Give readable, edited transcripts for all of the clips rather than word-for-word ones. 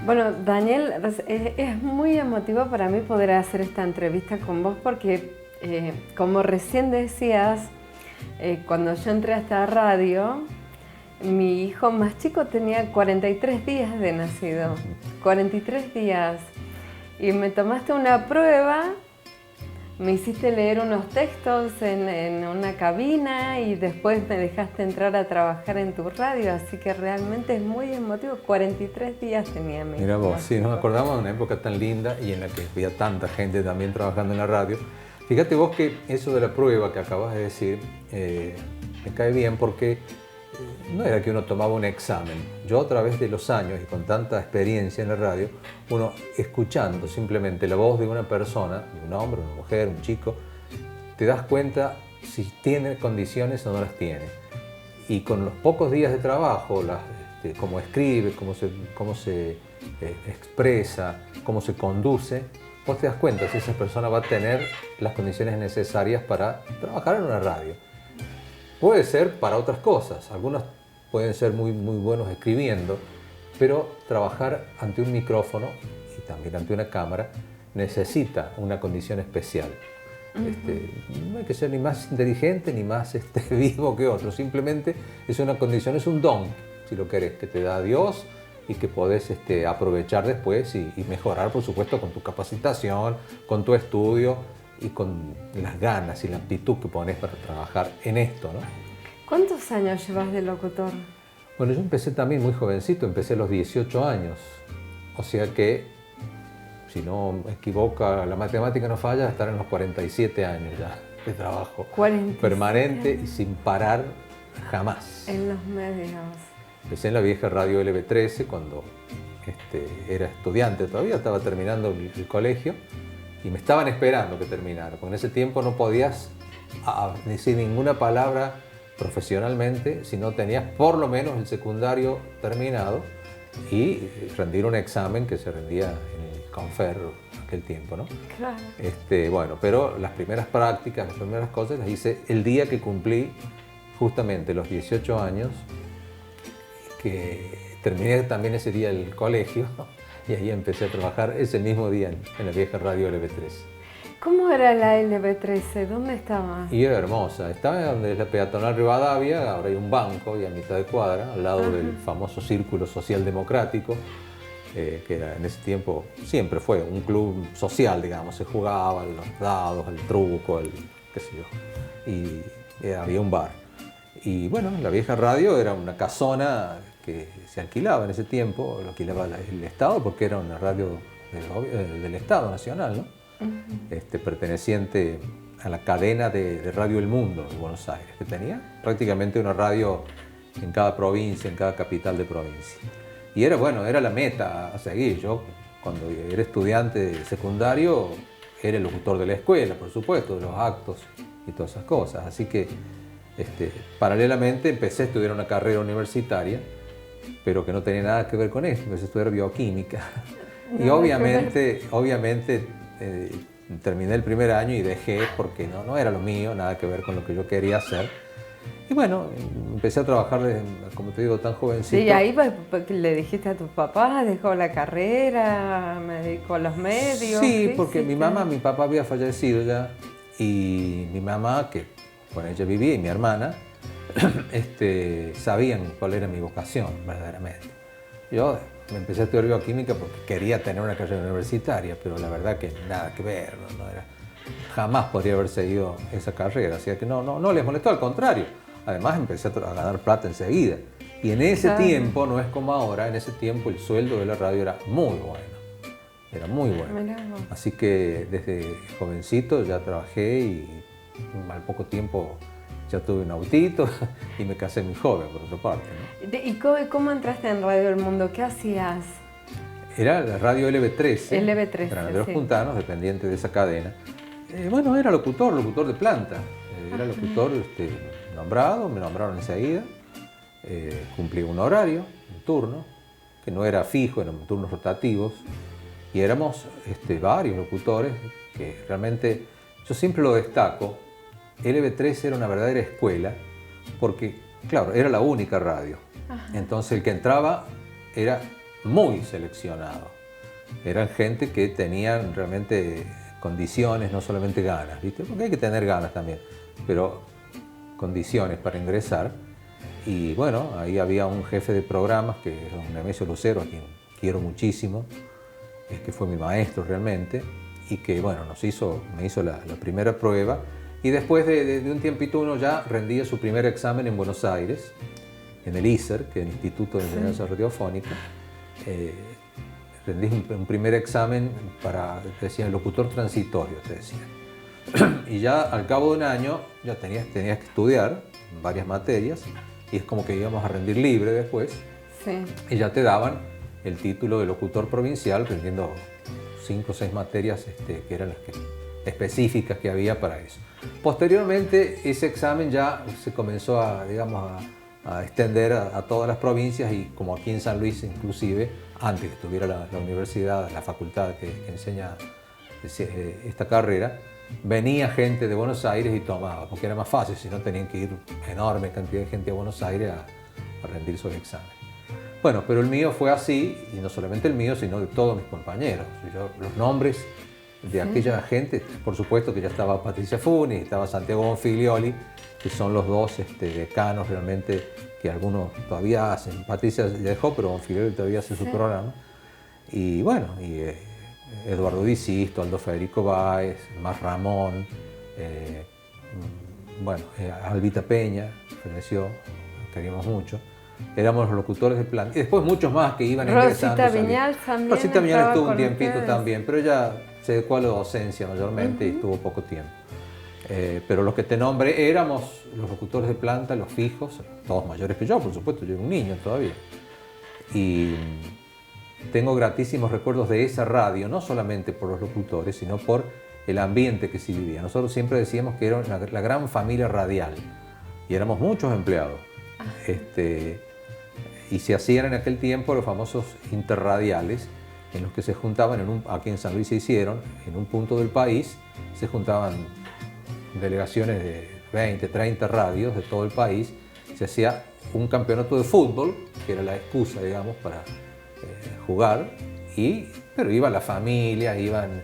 Bueno, Daniel, es muy emotivo para mí poder hacer esta entrevista con vos porque, como recién decías, cuando yo entré a esta radio, mi hijo más chico tenía 43 días de nacido, 43 días, y me tomaste una prueba. Me hiciste leer unos textos en una cabina y después me dejaste entrar a trabajar en tu radio, así que realmente es muy emotivo. 43 días tenía mi hijo. Mira vos, sí, nos acordamos de una época tan linda y en la que había tanta gente también trabajando en la radio. Fíjate vos que eso de la prueba que acabas de decir me cae bien porque no era que uno tomaba un examen. Yo a través de los años y con tanta experiencia en la radio, uno escuchando simplemente la voz de una persona, de un hombre, una mujer, un chico, te das cuenta si tiene condiciones o no las tiene. Y con los pocos días de trabajo, cómo escribe, cómo se expresa, cómo se conduce, vos te das cuenta si esa persona va a tener las condiciones necesarias para trabajar en una radio. Puede ser para otras cosas, algunos pueden ser muy buenos escribiendo, pero trabajar ante un micrófono y también ante una cámara necesita una condición especial. No hay que ser ni más inteligente ni más vivo que otro, simplemente es una condición, es un don, si lo querés, que te da Dios y que podés aprovechar después y mejorar, por supuesto, con tu capacitación, con tu estudio y con las ganas y la aptitud que pones para trabajar en esto, ¿no? ¿Cuántos años llevas de locutor? Bueno, yo empecé también muy jovencito, empecé a los 18 años, o sea que, si no me equivoco, la matemática no falla, estar en los 47 años ya de trabajo 47 permanente años. y sin parar jamás. En los medios. Empecé en la vieja radio LB13 cuando era estudiante, todavía estaba terminando el colegio y me estaban esperando que terminara, porque en ese tiempo no podías decir ninguna palabra profesionalmente si no tenías por lo menos el secundario terminado y rendir un examen que se rendía en el Confer en aquel tiempo, ¿no? Claro. Bueno, pero las primeras prácticas, las primeras cosas las hice el día que cumplí justamente los 18 años, que terminé también ese día el colegio y ahí empecé a trabajar ese mismo día en la vieja radio LB13. ¿Cómo era la LB13? ¿Dónde estaba? Y era hermosa, estaba donde es la peatonal Rivadavia, ahora hay un banco y a mitad de cuadra, al lado del famoso Círculo Social Democrático, que era, en ese tiempo siempre fue un club social, digamos, se jugaba los dados, el truco, qué sé yo, y había un bar. Y bueno, la vieja radio era una casona que se alquilaba en ese tiempo, lo alquilaba el Estado porque era una radio del Estado Nacional, ¿no? Perteneciente a la cadena de Radio El Mundo de Buenos Aires, que tenía prácticamente una radio en cada provincia, en cada capital de provincia. Y era, bueno, era la meta a seguir. Yo, cuando era estudiante secundario, era el locutor de la escuela, por supuesto, de los actos y todas esas cosas. Así que, paralelamente, empecé a estudiar una carrera universitaria, pero que no tenía nada que ver con esto. Empecé a estudiar bioquímica. Y obviamente, terminé el primer año y dejé porque no era lo mío, nada que ver con lo que yo quería hacer. Y bueno, empecé a trabajar, como te digo, tan jovencito. Sí, ahí le dijiste a tus papás, dejó la carrera, me dedico a los medios. Sí, porque mi papá había fallecido ya, y mi mamá, que con ella vivía, y mi hermana, sabían cuál era mi vocación, verdaderamente. Yo me empecé a estudiar bioquímica porque quería tener una carrera universitaria, pero la verdad que nada que ver, no era, jamás podría haber seguido esa carrera, así que no les molestó, al contrario. Además empecé a ganar plata enseguida. Y en ese tiempo, no es como ahora, en ese tiempo el sueldo de la radio era muy bueno. Era muy bueno. Así que desde jovencito ya trabajé y al poco tiempo ya tuve un autito y me casé muy joven, por otra parte, ¿no? ¿Y cómo entraste en Radio El Mundo? ¿Qué hacías? Era la radio LB13. LB13, Granaderos sí. Puntanos, dependiente de esa cadena. Bueno, era locutor de planta. Era locutor nombrado, me nombraron enseguida. Cumplí un horario, un turno, que no era fijo, eran turnos rotativos. Y éramos varios locutores que realmente, yo siempre lo destaco, LB13 era una verdadera escuela porque, claro, era la única radio. Entonces el que entraba era muy seleccionado. Eran gente que tenían realmente condiciones, no solamente ganas, ¿viste? Porque hay que tener ganas también, pero condiciones para ingresar. Y bueno, ahí había un jefe de programas, que es don Nemesio Lucero, a quien quiero muchísimo, que fue mi maestro realmente, y que bueno, me hizo la primera prueba, y después de un tiempito uno ya rendía su primer examen en Buenos Aires, en el ISER, que es el Instituto de Enseñanza Radiofónica. Rendí un primer examen para, te decían, locutor transitorio, te decían. Y ya al cabo de un año ya tenías que estudiar varias materias, y es como que íbamos a rendir libre después. Sí. Y ya te daban el título de locutor provincial, rindiendo 5 o 6 materias que eran las específicas que había para eso. Posteriormente, ese examen ya se comenzó a extender a todas las provincias, y como aquí en San Luis inclusive, antes que estuviera la universidad, la facultad que enseña esta carrera, venía gente de Buenos Aires y tomaba, porque era más fácil, si no tenían que ir enorme cantidad de gente a Buenos Aires a rendir sus exámenes. Bueno, pero el mío fue así, y no solamente el mío, sino de todos mis compañeros. Los nombres de aquella gente, por supuesto que ya estaba Patricia Funes, estaba Santiago Bonfiglioli, que son los dos decanos realmente que algunos todavía hacen. Patricia dejó, pero Bonfiglioli todavía hace su programa. Y bueno, Eduardo Di Sisto, Aldo Federico Báez, Mar Ramón, Albita Peña, falleció, queríamos mucho. Éramos los locutores de planta. Y después muchos más que iban ingresando. Rosita Viñal también. Rosita Viñal estuvo un tiempito también, pero ella se dedicó a la docencia mayormente y estuvo poco tiempo. Pero los que te nombré éramos los locutores de planta, los fijos, todos mayores que yo, por supuesto, yo era un niño todavía. Y tengo gratísimos recuerdos de esa radio, no solamente por los locutores, sino por el ambiente que se vivía. Nosotros siempre decíamos que era la gran familia radial, y éramos muchos empleados. Y se hacían en aquel tiempo los famosos interradiales, en los que se juntaban, aquí en San Luis se hicieron, en un punto del país, se juntaban delegaciones de 20, 30 radios de todo el país, se hacía un campeonato de fútbol, que era la excusa, digamos, para jugar, pero iba la familia, iban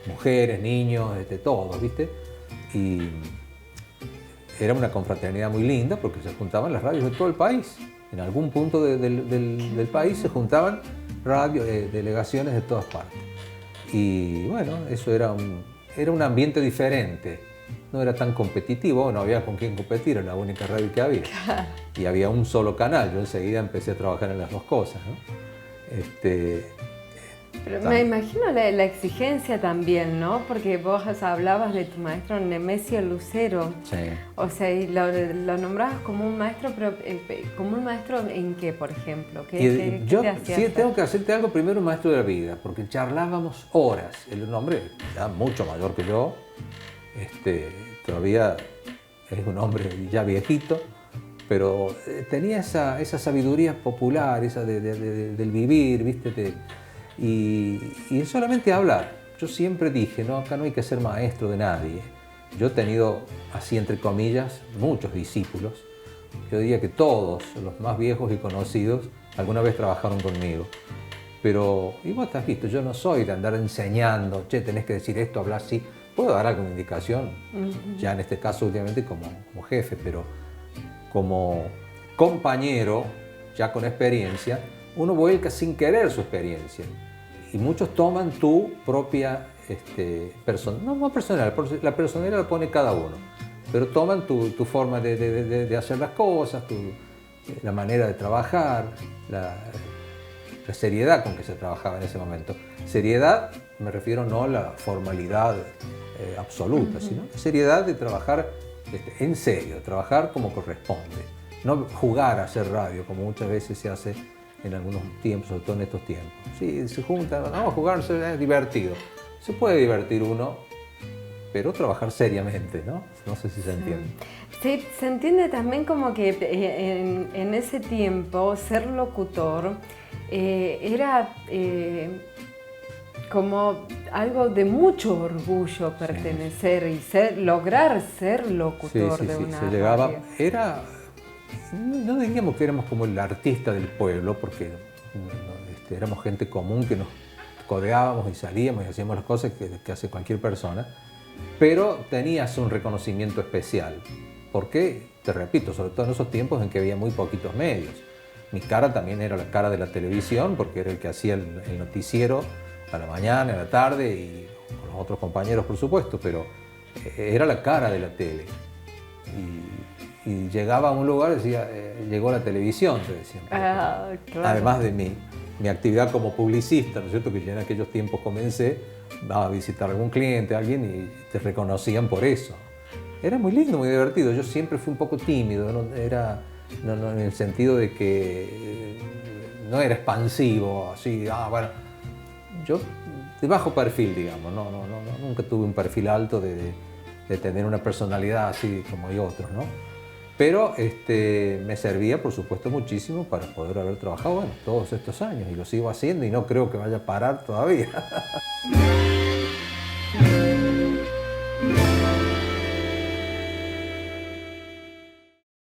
mujeres, niños, todos, ¿viste? Y era una confraternidad muy linda, porque se juntaban las radios de todo el país. En algún punto del país se juntaban delegaciones de todas partes. Y bueno, eso era un ambiente diferente. No era tan competitivo, no había con quién competir, era la única radio que había. Y había un solo canal. Yo enseguida empecé a trabajar en las dos cosas, ¿no? Pero me imagino la exigencia también, ¿no? Porque vos hablabas de tu maestro Nemesio Lucero. Sí. O sea, y lo nombrabas como un maestro, pero ¿como un maestro en qué, por ejemplo? ¿Qué te hacía? Sí, tengo que hacerte algo primero, un maestro de la vida, porque charlábamos horas. El hombre ya mucho mayor que yo, todavía es un hombre ya viejito, pero tenía esa sabiduría popular, esa del vivir, ¿viste? Y solamente hablar. Yo siempre dije, no, acá no hay que ser maestro de nadie. Yo he tenido, así entre comillas, muchos discípulos. Yo diría que todos, los más viejos y conocidos, alguna vez trabajaron conmigo. Pero, y vos te has visto, yo no soy de andar enseñando, che, tenés que decir esto, hablar así. Puedo dar alguna indicación, ya en este caso últimamente como jefe, pero como compañero, ya con experiencia, uno vuelca sin querer su experiencia. Y muchos toman tu propia no personal, la personalidad la pone cada uno, pero toman tu forma de hacer las cosas, la manera de trabajar, la seriedad con que se trabajaba en ese momento. Seriedad, me refiero no a la formalidad absoluta, sino la seriedad de trabajar en serio, trabajar como corresponde. No jugar a hacer radio, como muchas veces se hace en algunos tiempos, sobre todo en estos tiempos. Sí, se juntan, vamos a jugar, es divertido. Se puede divertir uno, pero trabajar seriamente, ¿no? No sé si se entiende. Sí, se entiende también como que en ese tiempo ser locutor era como algo de mucho orgullo pertenecer y lograr ser locutor de una se llegaba, radio. No diríamos que éramos como el artista del pueblo, porque éramos gente común que nos codeábamos y salíamos y hacíamos las cosas que hace cualquier persona, pero tenías un reconocimiento especial, porque, te repito, sobre todo en esos tiempos en que había muy poquitos medios. Mi cara también era la cara de la televisión, porque era el que hacía el noticiero a la mañana, a la tarde, y con los otros compañeros, por supuesto, pero era la cara de la tele. Y llegaba a un lugar y decía, llegó la televisión, te decían. Claro. Además de mi actividad como publicista, ¿no es cierto? Que ya en aquellos tiempos comencé, a visitar a algún cliente, a alguien, y te reconocían por eso. Era muy lindo, muy divertido. Yo siempre fui un poco tímido, no en el sentido de que no era expansivo, así, bueno. Yo de bajo perfil, digamos, nunca tuve un perfil alto de tener una personalidad así como hay otros, ¿no? Pero me servía, por supuesto, muchísimo para poder haber trabajado, bueno, todos estos años, y lo sigo haciendo y no creo que vaya a parar todavía.